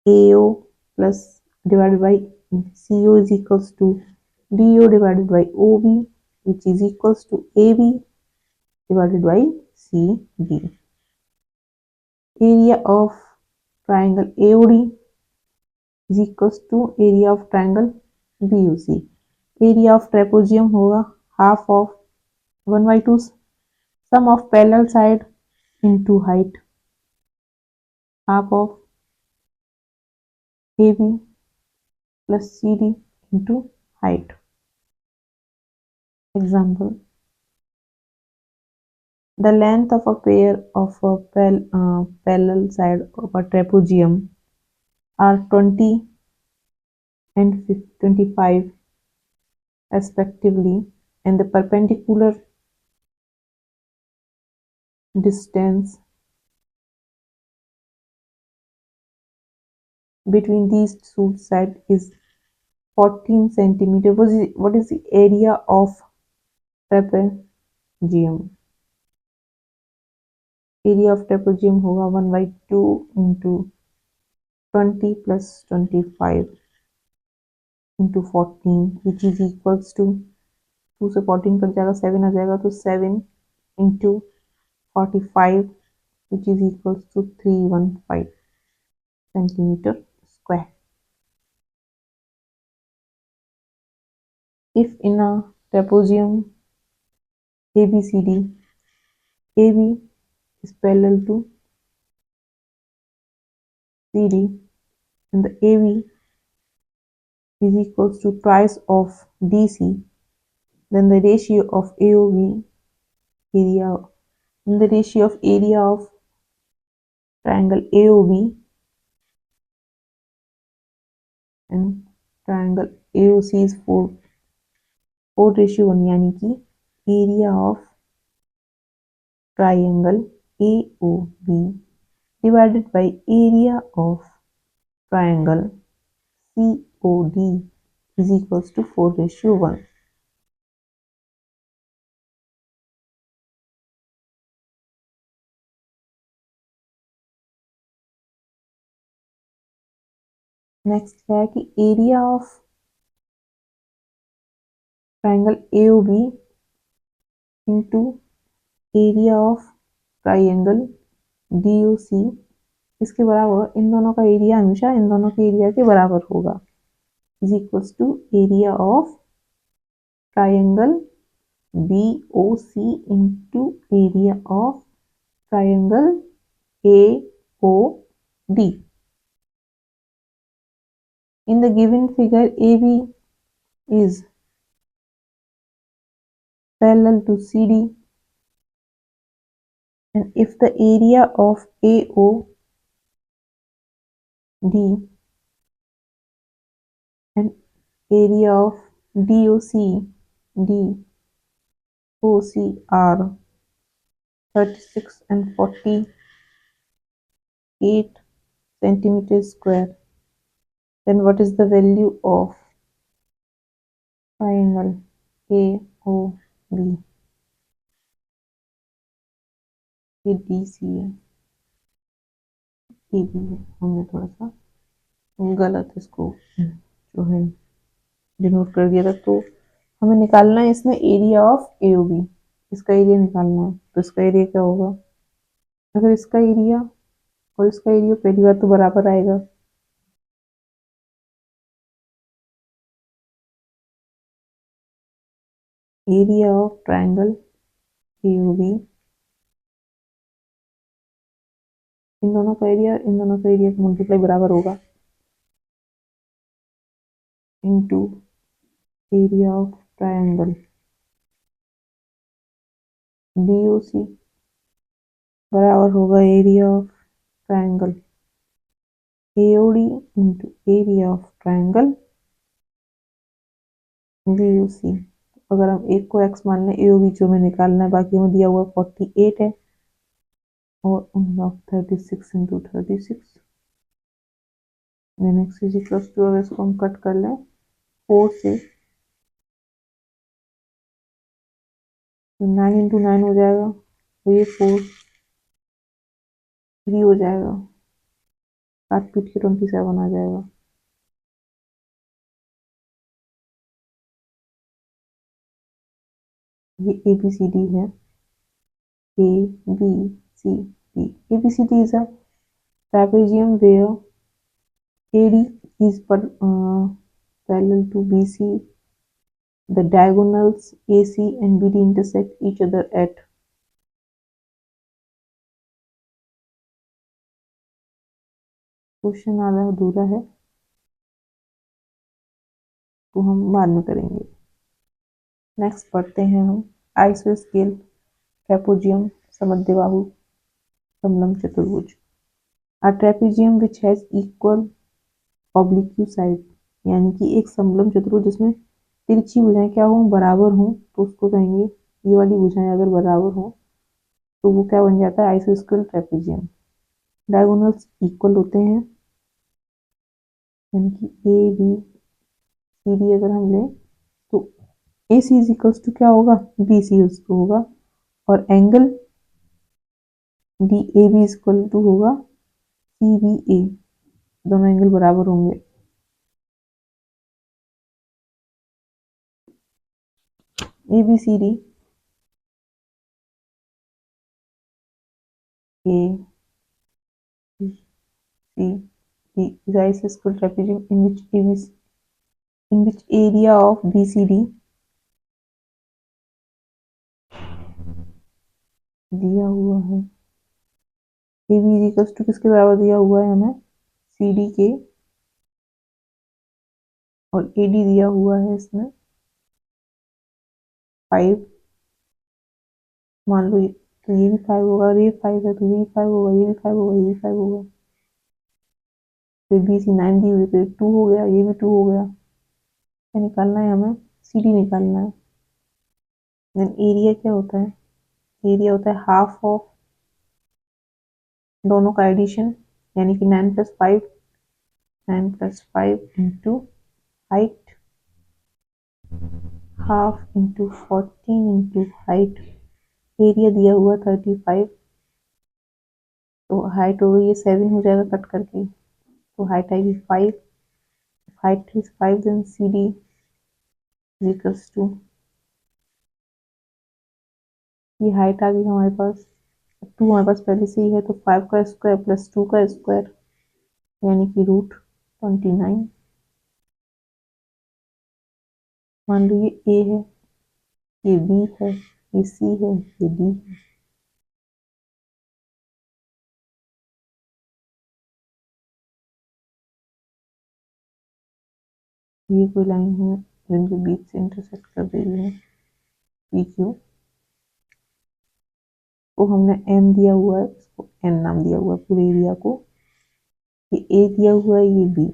[SPEAKER 1] AO plus divided by CO is equals to BO divided by OB which is equals to AB divided by CD। Area of triangle AOD is equals to area of triangle BOC। Area of trapezium होगा half of 1/2 sum of parallel side into height, half of AB plus CD into height। Example, the length of a pair of a parallel side of a trapezium are 20 and 25 respectively, and the perpendicular distance between these two sides is 14 centimeter। What is the area of trapezium? Area of trapezium होगा 1/2 into 20 plus 25 into 14 which is equals to 2 से 14 cut जाएगा 7 आ जाएगा तो 7 into 45 which is equals to 315 centimeter square। If in a trapezium ABCD, AB is parallel to CD and the AB is equals to twice of DC, then the ratio of AOB area, then the ratio of area of triangle AOB and triangle AOC is 4:1, यानी कि area of triangle AOB divided by area of triangle COD is equals to 4:1। Next क्या है कि area of triangle AOB into area of triangle DOC इसके बराबर, इन दोनों का area हमेशा इन दोनों के एरिया के बराबर होगा, is equals to area of triangle BOC into area of triangle AOD। In the given figure, AB is parallel to CD, and if the area of AOD and area of DOC are 36 and 48 centimeters square, then what is the value of triangle AOB? ये DC है, AB है, हमने थोड़ा सा गलत इसको जो है डिनोट कर दिया था। तो हमें निकालना है इसमें एरिया ऑफ AOB, इसका एरिया निकालना है। तो इसका एरिया क्या होगा, अगर इसका एरिया और इसका एरिया पहली बार तो बराबर आएगा, एरिया ऑफ ट्राइंगल AOB इन दोनों का एरिया का मल्टीप्लाई बराबर होगा into area of triangle DOC बराबर होगा area of triangle AOD into area of triangle VUC। अगर हम एक को x मान लें, AOB जो हमें निकालना है, बाकी हमें दिया हुआ 48 है और 36 into 36 then x is equals to, अगर इसको हम कट कर लें 4 से तो 9 into 9 हो जाएगा, तो ये 4 3 हो जाएगा, काट पीट के 27 आ जाएगा। ये ABCD है, ABCD। ABCD is a trapezium where AD is parallel to BC. The diagonals AC and BD intersect each other at question आधा अधूरा है तो हम बाद में करेंगे। नेक्स्ट पढ़ते हैं हम आइसोस्केल ट्रेपेजियम समद्विबाहु समलंब चतुर्भुज। A trapezium which has equal oblique side, यानी कि एक समलंब चतुर्भुज जिसमें तिरछी भुजाएं क्या हो, बराबर हो, तो उसको कहेंगे, ये वाली भुजाएं अगर बराबर हो तो वो क्या बन जाता है, आइसोस्केल ट्रेपेजियम। डायगोनल्स इक्वल होते हैं, यानी कि ABCD अगर हम लें तो AC इज इक्वल्स टू क्या होगा, BC उसको होगा, और angle DAB is equal to होगा CBA, दोनों एंगल बराबर होंगे। ABCD is isosceles trapezium in which area of BCD दिया हुआ है। AB इज इक्वल्स टू किसके बराबर दिया हुआ है हमें, CD के, और AD दिया हुआ है इसमें 5। मान लो तो ये भी 5 होगा, और ये 5 है तो ये भी 5 होगा, ये भी 5 होगा, ये भी 5 होगा। फिर BC 9 दी हुई तो 2 हो गया, ये भी 2 हो गया। क्या निकालना है हमें, CD निकालना है। देन एरिया क्या होता है, एरिया होता है हाफ ऑफ दोनों का एडिशन, यानी कि 9 plus 5 into height, half into 14 into height. Area दिया हुआ 35, तो हाइट हो गई ये 7 हो जाएगा कट करके, तो हाइट आएगी 5, height is 5, then CD equals to, ये हाइट आ गई हमारे पास, 2 हमारे पास पहले से ही है, तो 5 का स्क्वायर प्लस 2 का स्क्वायर, यानी कि √29। मान लो ये A है, ये B है, ये C है, ये D है। ये कोई लाइन है जिनके बीच से इंटरसेक्ट कर रही है PQ को, हमने M दिया हुआ है, इसको N नाम दिया हुआ है पूरे एरिया को, ये A दिया हुआ है, ये B।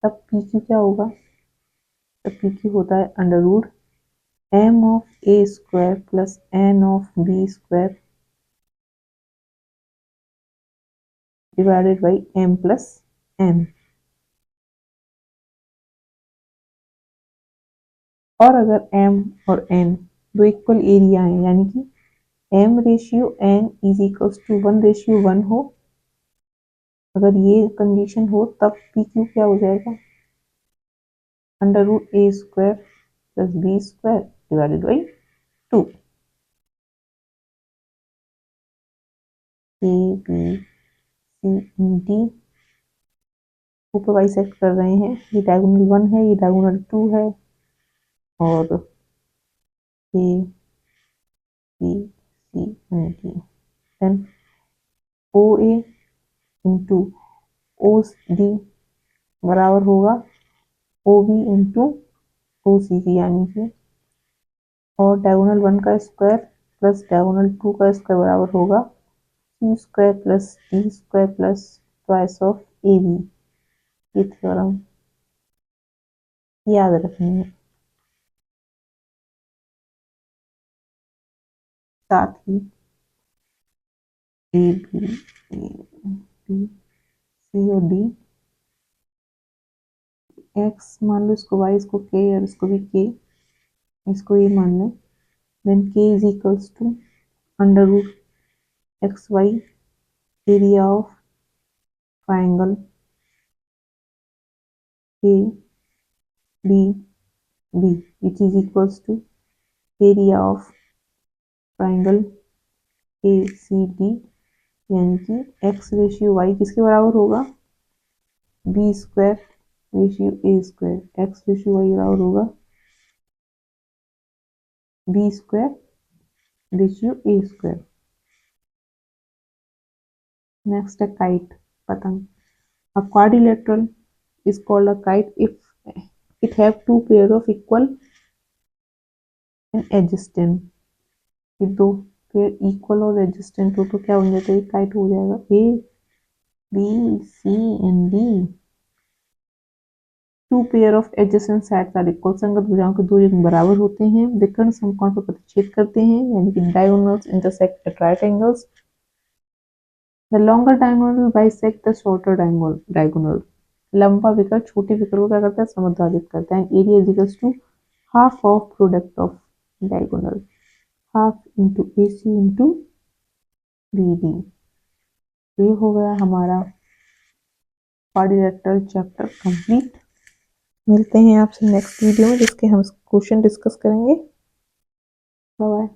[SPEAKER 1] तब PQ क्या होगा, तब PQ होता है under root M of A square plus N of B square divided by M plus N। और अगर M और N दो इक्वल एरिया है, यानी कि M ratio N is equals to 1:1 हो, अगर ये कंडीशन हो तब PQ क्या हो जाएगा, under root A square plus B square divided by 2। A B C D ऊपर बाइसेक्ट कर रहे हैं, ये डायगोनल 1 है, ये डायगोनल 2 है, और A B C and D। Then OA into OD बराबर होगा OB इंटू OC की, यानी कि, और डायगोनल 1 का स्क्वायर प्लस डायगोनल 2 का स्क्वायर बराबर होगा C square plus D square plus twice of AB। ये थ्योरम याद रखनी है। साथ ही ए बी सी और डी, एक्स मान लो, इसको वाई, इसको के, और इसको भी के, इसको ये मान लें। Then K is equals to under root X Y area of triangle K B B, which is equals to area of triangle A C D, यानी कि एक्स रेशियो वाई किसके बराबर होगा, B square ratio A square, X ratio Y बराबर होगा B square ratio A square. Next is kite, पतंग। A quadrilateral is called a kite if it have two pair of equal and adjacent। ये दो pair equal और adjacent हो तो क्या बन जाता है, काइट हो जाएगा। A B C and D, two pair of adjacent sides are equal, संगत भुजाओं के दो युग्म बराबर होते हैं, विकर्ण समकोण पर प्रतिच्छेद करते हैं, यानी कि diagonals intersect at right angles. The longer diagonal bisect the shorter diagonal, लंबा विकर्ण छोटे विकर्ण को क्या करता है, समद्वादित करता है। Area is equals to half of product of diagonal, half into A C into B D. ये हो गया हमारा क्वाड्रिलेटरल चैप्टर कंप्लीट। मिलते हैं आपसे नेक्स्ट वीडियो में, जिसके हम क्वेश्चन डिस्कस करेंगे। Bye bye.